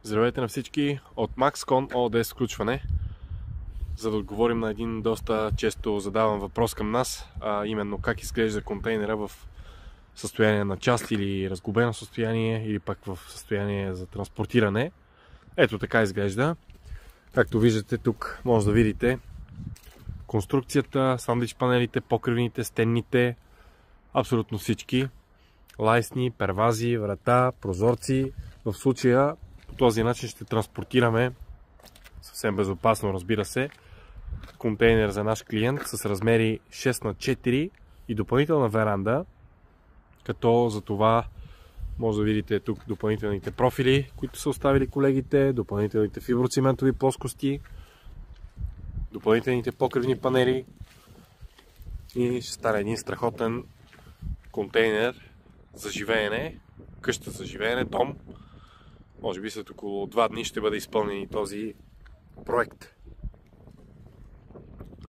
Здравейте на всички от Maxcon ООД сключване, за да отговорим на един доста често задаван въпрос към нас, а именно как изглежда контейнера в състояние на част или разглобено състояние, или пък в състояние за транспортиране. Ето така изглежда. Както виждате, тук може да видите конструкцията, сандвич панелите, покривните, стенните, абсолютно всички. Лайсни, первази, врата, прозорци. В случая по този начин ще транспортираме съвсем безопасно, разбира се, контейнер за наш клиент с размери 6х4 и допълнителна веранда, като за това може да видите тук допълнителните профили, които са оставили колегите, допълнителните фиброциментови плоскости, допълнителните покривни панели и ще стане един страхотен контейнер за живеене, къща за живеене, дом. Може би след около 2 дни ще бъде изпълнен и този проект.